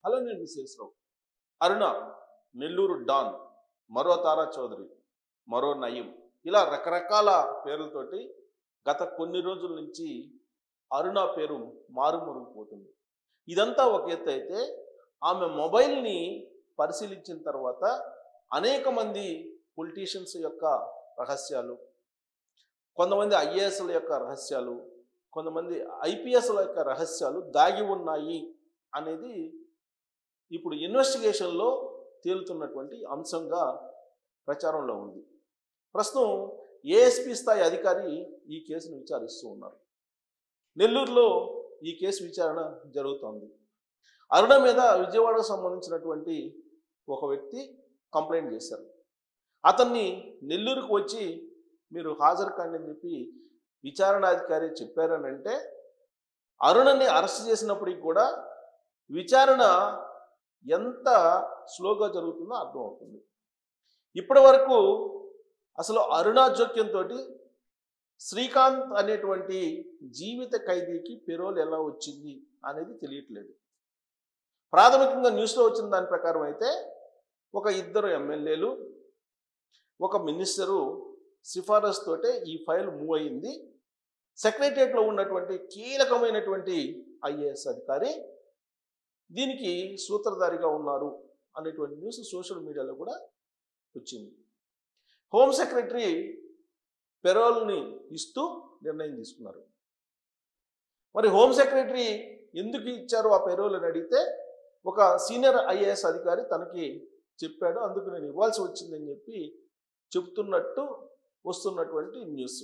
Hello నేను విశేషరావు. అరుణ, Nellore don, మరో తారా చౌదరి, మరో నయీం, ఇలా రకరకాల పేర్లతోటి గత కొన్ని రోజుల నుంచి అరుణ పేరు మారుమరుగుపోతుంది. ఇదంతా ఒక ఎత్తు అయితే, ఆమె మొబైల్ని పరిశీలించిన తర్వాత అనేక మంది పొలిటీషియన్స్ యొక్క రహస్యాలు, కొంతమంది ఐఏఎస్ల యొక్క రహస్యాలు, కొంతమంది ఐపీఎస్ల యొక్క రహస్యాలు దాగి ఉన్నాయి అనేది ఇప్పుడు ఇన్వెస్టిగేషన్లో తేలుతున్నటువంటి అంశంగా ప్రచారంలో ఉంది. ప్రస్తుతం ఏఎస్పీ స్థాయి అధికారి ఈ కేసును విచారిస్తూ ఉన్నారు. నెల్లూరులో ఈ కేసు విచారణ జరుగుతోంది. అరుణ మీద విజయవాడకు సంబంధించినటువంటి ఒక వ్యక్తి కంప్లైంట్ చేశారు. అతన్ని నెల్లూరుకు వచ్చి మీరు హాజరు కాండి అని చెప్పి విచారణాధికారి చెప్పారని అంటే, అరుణని అరెస్ట్ చేసినప్పటికీ కూడా విచారణ ఎంత స్లోగా జరుగుతుందో అర్థమవుతుంది. ఇప్పటి వరకు అసలు అరుణ జోక్యంతో శ్రీకాంత్ అనేటువంటి జీవిత ఖైదీకి పెరోల్ ఎలా వచ్చింది అనేది తెలియట్లేదు. ప్రాథమికంగా న్యూస్లో వచ్చిన దాని ప్రకారం అయితే ఒక ఇద్దరు ఎమ్మెల్యేలు, ఒక మినిస్టరు సిఫారసు తోటే ఈ ఫైల్ మూవ్ అయింది. సెక్రటరియట్లో ఉన్నటువంటి కీలకమైనటువంటి ఐఏఎస్ అధికారి దీనికి సూత్రధారిగా ఉన్నారు అనేటువంటి న్యూస్ సోషల్ మీడియాలో కూడా వచ్చింది. హోమ్ సెక్రటరీ పెరోల్ని ఇస్తూ నిర్ణయం తీసుకున్నారు. మరి హోమ్ సెక్రటరీ ఎందుకు ఇచ్చారు ఆ పెరోల్ అని అడిగితే, ఒక సీనియర్ ఐఏఎస్ అధికారి తనకి చెప్పాడు, అందుకు నేను ఇవ్వాల్సి వచ్చిందని చెప్పి చెప్తున్నట్టు వస్తున్నటువంటి న్యూస్.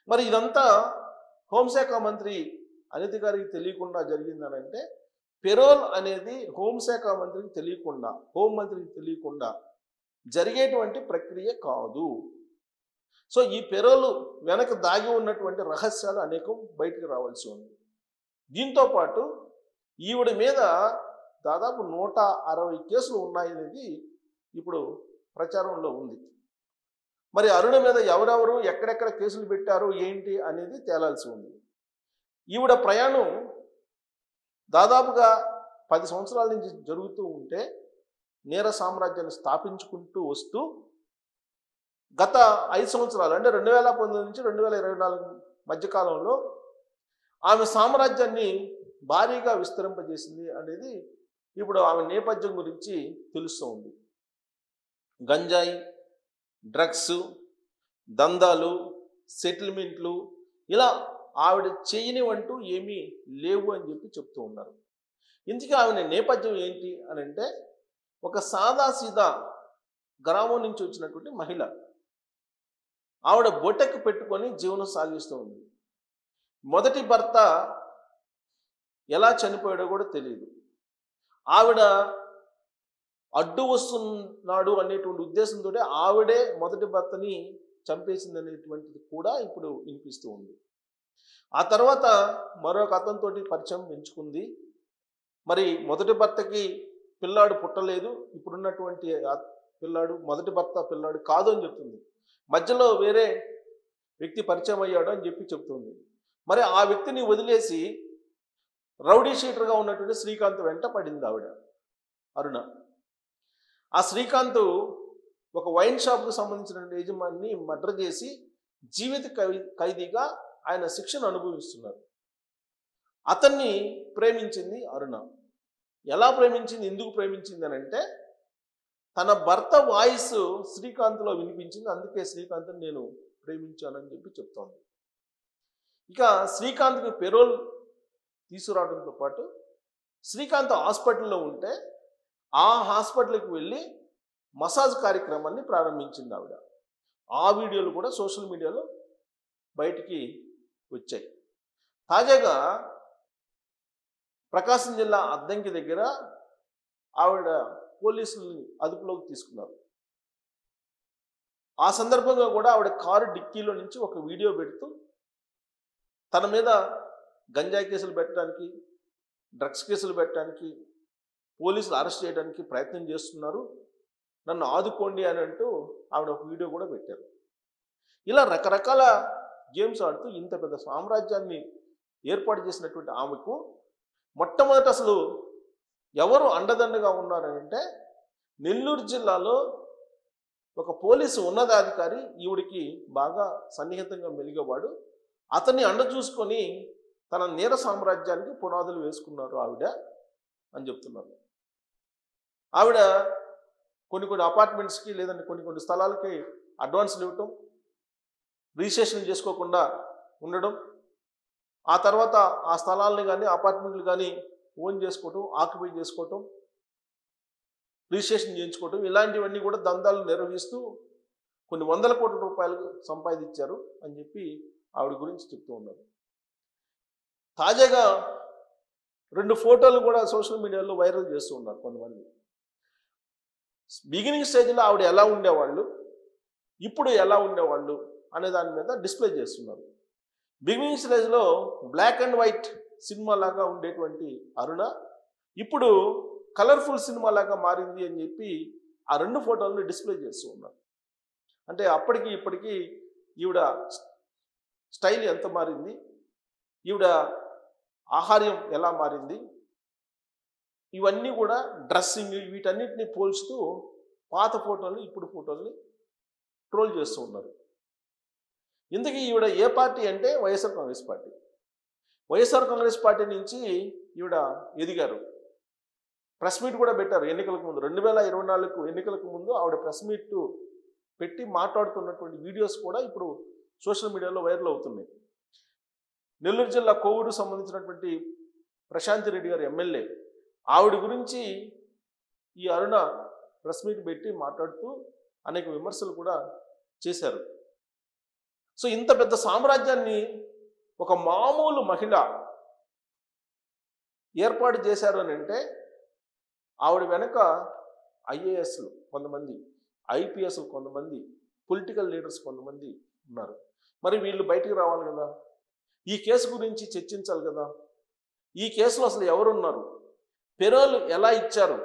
మరి ఇదంతా హోంశాఖ మంత్రి అనిత గారికి తెలియకుండా జరిగిందని అంటే, పెరోల్ అనేది హోంశాఖ మంత్రికి తెలియకుండా, హోంమంత్రికి తెలియకుండా జరిగేటువంటి ప్రక్రియ కాదు. సో ఈ పెరోలు వెనక దాగి ఉన్నటువంటి రహస్యాలు అనేకం బయటకు రావాల్సి ఉంది. దీంతో పాటు ఈవిడ మీద దాదాపు 160 కేసులు ఉన్నాయనేది ఇప్పుడు ప్రచారంలో ఉంది. మరి అరుణ మీద ఎవరెవరు ఎక్కడెక్కడ కేసులు పెట్టారు ఏంటి అనేది తేలాల్సి ఉంది. ఈవిడ ప్రయాణం దాదాపుగా 10 సంవత్సరాల నుంచి జరుగుతూ ఉంటే, నేర సామ్రాజ్యాన్ని స్థాపించుకుంటూ వస్తూ గత 5 సంవత్సరాలు అంటే 2019 నుంచి 2024 మధ్యకాలంలో ఆమె సామ్రాజ్యాన్ని భారీగా విస్తరింపజేసింది అనేది ఇప్పుడు ఆమె నేపథ్యం గురించి తెలుస్తూ ఉంది. గంజాయి, డ్రగ్స్, దందాలు, సెటిల్మెంట్లు, ఇలా ఆవిడ చేయనివంటూ ఏమీ లేవు అని చెప్పి చెప్తూ ఉన్నారు. ఇందుకే ఆమె నేపథ్యం ఏంటి అని అంటే, ఒక సాదాసీదా గ్రామం నుంచి వచ్చినటువంటి మహిళ. ఆవిడ బొటెక్కు పెట్టుకొని జీవనం సాగిస్తూ ఉంది. మొదటి భర్త ఎలా చనిపోయాడో కూడా తెలియదు. ఆవిడ అడ్డు వస్తున్నాడు అనేటువంటి ఉద్దేశంతో ఆవిడే మొదటి భర్తని చంపేసింది అనేటువంటిది కూడా ఇప్పుడు వినిపిస్తూ ఉంది. ఆ తర్వాత మరొక అతనితోటి పరిచయం పెంచుకుంది. మరి మొదటి భర్తకి పిల్లాడు పుట్టలేదు, ఇప్పుడున్నటువంటి పిల్లాడు మొదటి భర్త పిల్లాడు కాదు అని చెప్తుంది. మధ్యలో వేరే వ్యక్తి పరిచయం అయ్యాడు అని చెప్పి చెప్తుంది. మరి ఆ వ్యక్తిని వదిలేసి రౌడీ షీటర్గా ఉన్నటువంటి శ్రీకాంత్ వెంట పడింది ఆవిడ అరుణ. ఆ శ్రీకాంత్ ఒక వైన్ షాప్కు సంబంధించిన యజమానిని మర్డర్ చేసి జీవిత ఖైదీగా ఆయన శిక్షను అనుభవిస్తున్నారు. అతన్ని ప్రేమించింది అరుణ. ఎలా ప్రేమించింది, ఎందుకు ప్రేమించింది అని అంటే, తన భర్త వాయిస్ శ్రీకాంత్లో వినిపించింది, అందుకే శ్రీకాంత్ని నేను ప్రేమించానని చెప్పి చెప్తోంది. ఇక శ్రీకాంత్కి పెరోల్ తీసుకురావడంతో పాటు శ్రీకాంత్ హాస్పిటల్లో ఉంటే ఆ హాస్పిటల్కి వెళ్ళి మసాజ్ కార్యక్రమాన్ని ప్రారంభించింది ఆవిడ. ఆ వీడియోలు కూడా సోషల్ మీడియాలో బయటికి వచ్చాయి. తాజాగా ప్రకాశం జిల్లా అద్దంకి దగ్గర ఆవిడ పోలీసుల్ని అదుపులోకి తీసుకున్నారు. ఆ సందర్భంగా కూడా ఆవిడ కారు డిక్కీలో నుంచి ఒక వీడియో పెడుతూ తన మీద గంజాయి కేసులు పెట్టడానికి, డ్రగ్స్ కేసులు పెట్టడానికి, పోలీసులు అరెస్ట్ చేయడానికి ప్రయత్నం చేస్తున్నారు, నన్ను ఆదుకోండి అని అంటూ ఆవిడ ఒక వీడియో కూడా పెట్టారు. ఇలా రకరకాల గేమ్స్ ఆడుతూ ఇంత పెద్ద సామ్రాజ్యాన్ని ఏర్పాటు చేసినటువంటి ఆమెకు మొట్టమొదట అసలు ఎవరు అండదండగా ఉన్నారంటే నెల్లూరు జిల్లాలో ఒక పోలీసు ఉన్నతాధికారి ఈవిడికి బాగా సన్నిహితంగా మెలిగేవాడు. అతన్ని అండ చూసుకొని తన నేర సామ్రాజ్యానికి పునాదులు వేసుకున్నారు ఆవిడ అని చెప్తున్నారు. ఆవిడ కొన్ని అపార్ట్మెంట్స్కి లేదంటే కొన్ని స్థలాలకి అడ్వాన్స్లు ఇవ్వటం, రిజిస్ట్రేషన్ చేసుకోకుండా ఉండడం, ఆ తర్వాత ఆ స్థలాలని కానీ అపార్ట్మెంట్లు కానీ ఓన్ చేసుకోవటం, ఆక్యుపై చేసుకోవటం, రిజిస్ట్రేషన్ చేయించుకోవటం, ఇలాంటివన్నీ కూడా దందాలు నిర్వహిస్తూ కొన్ని వందల కోట్ల రూపాయలు సంపాదించారు అని చెప్పి ఆవిడ గురించి చెప్తూ ఉన్నారు. తాజాగా 2 ఫోటోలు కూడా సోషల్ మీడియాలో వైరల్ చేస్తూ ఉన్నారు కొంతమంది. బిగినింగ్ స్టేజ్లో ఆవిడ ఎలా ఉండేవాళ్ళు, ఇప్పుడు ఎలా ఉండేవాళ్ళు అనే దాని మీద డిస్ప్లే చేస్తున్నారు. బిగినింగ్ స్టేజ్లో బ్లాక్ అండ్ వైట్ సినిమా లాగా ఉండేటువంటి అరుణ ఇప్పుడు కలర్ఫుల్ సినిమా లాగా మారింది అని చెప్పి ఆ 2 ఫోటోలను డిస్ప్లే చేస్తూ ఉన్నారు. అంటే అప్పటికి ఇప్పటికీ ఈవిడ స్టైల్ ఎంత మారింది, ఈవిడ ఆహార్యం ఎలా మారింది, ఇవన్నీ కూడా డ్రెస్సింగ్ వీటన్నిటిని పోల్చుతూ పాత ఫోటోలు ఇప్పుడు ఫోటోల్ని ట్రోల్ చేస్తూ ఉన్నారు. ఇంతకీ ఈవిడ ఏ పార్టీ అంటే వైఎస్ఆర్ కాంగ్రెస్ పార్టీ. వైఎస్ఆర్ కాంగ్రెస్ పార్టీ నుంచి ఈవిడ ఎదిగారు. ప్రెస్ మీట్ కూడా పెట్టారు ఎన్నికలకు ముందు. 2024 ఎన్నికలకు ముందు ఆవిడ ప్రెస్ మీట్ పెట్టి మాట్లాడుతున్నటువంటి వీడియోస్ కూడా ఇప్పుడు సోషల్ మీడియాలో వైరల్ అవుతున్నాయి. నెల్లూరు జిల్లా కోవూరు సంబంధించినటువంటి ప్రశాంతి రెడ్డి గారు ఎమ్మెల్యే, ఆవిడ గురించి ఈ అరుణ ప్రెస్ మీట్ పెట్టి మాట్లాడుతూ అనేక విమర్శలు కూడా చేశారు. సో ఇంత పెద్ద సామ్రాజ్యాన్ని ఒక మామూలు మహిళ ఏర్పాటు చేశారు అని అంటే ఆవిడ వెనక ఐఏఎస్లు కొంతమంది, ఐపీఎస్లు కొంతమంది, పొలిటికల్ లీడర్స్ కొంతమంది ఉన్నారు. మరి వీళ్ళు బయటికి రావాలి కదా, ఈ కేసు గురించి చర్చించాలి కదా. ఈ కేసులో అసలు ఎవరున్నారు, పెరోల్ ఎలా ఇచ్చారు,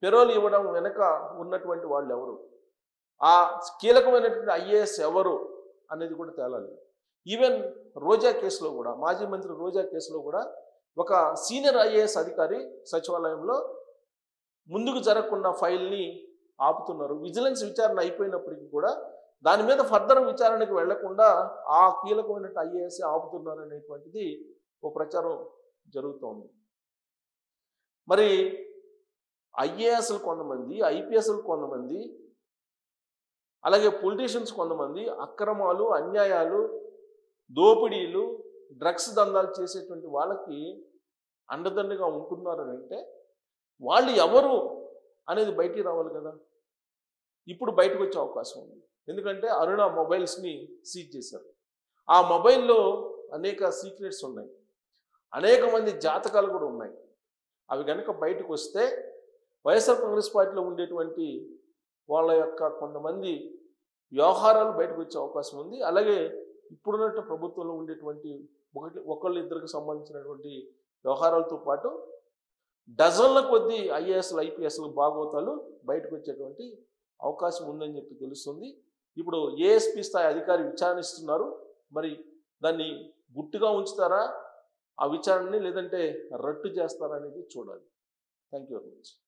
పెరోల్ ఇవ్వడం వెనక ఉన్నటువంటి వాళ్ళు ఎవరు, ఆ కీలకమైనటువంటి ఐఏఎస్ ఎవరు అనేది కూడా తేలాలి. ఈవెన్ రోజా కేసులో కూడా, మాజీ మంత్రి రోజా కేసులో కూడా ఒక సీనియర్ ఐఏఎస్ అధికారి సచివాలయంలో ముందుకు జరగకుండా ఫైల్ని ఆపుతున్నారు. విజిలెన్స్ విచారణ అయిపోయినప్పటికీ కూడా దాని మీద ఫర్దర్ విచారణకు వెళ్లకుండా ఆ కీలకమైన ఐఏఎస్ ఆపుతున్నారు అనేటువంటిది ఒక ప్రచారం జరుగుతోంది. మరి ఐఏఎస్లు కొంతమంది, ఐపీఎస్లు కొంతమంది, అలాగే పొలిటీషియన్స్ కొంతమంది అక్రమాలు, అన్యాయాలు, దోపిడీలు, డ్రగ్స్ దందాలు చేసేటువంటి వాళ్ళకి అండదండగా ఉంటున్నారని అంటే వాళ్ళు ఎవరు అనేది బయటికి రావాలి కదా. ఇప్పుడు బయటకు వచ్చే అవకాశం ఉంది. ఎందుకంటే అరుణ మొబైల్స్ని సీజ్ చేశారు. ఆ మొబైల్లో అనేక సీక్రెట్స్ ఉన్నాయి, అనేక మంది జాతకాలు కూడా ఉన్నాయి. అవి కనుక బయటకు వస్తే వైఎస్ఆర్ కాంగ్రెస్ పార్టీలో ఉండేటువంటి వాళ్ళ యొక్క కొంతమంది వ్యవహారాలు బయటకు వచ్చే అవకాశం ఉంది. అలాగే ఇప్పుడున్నట్టు ప్రభుత్వంలో ఉండేటువంటి ఒకళ్ళు ఇద్దరికి సంబంధించినటువంటి వ్యవహారాలతో పాటు డజన్ల కొద్దీ ఐఏఎస్లు, ఐపీఎస్లు భాగవతాలు బయటకు వచ్చేటువంటి అవకాశం ఉందని చెప్పి తెలుస్తుంది. ఇప్పుడు ఏఎస్పీ స్థాయి అధికారి విచారిస్తున్నారు. మరి దాన్ని గుట్టుగా ఉంచుతారా ఆ విచారణని, లేదంటే రట్టు చేస్తారా అనేది చూడాలి. Thank you very much.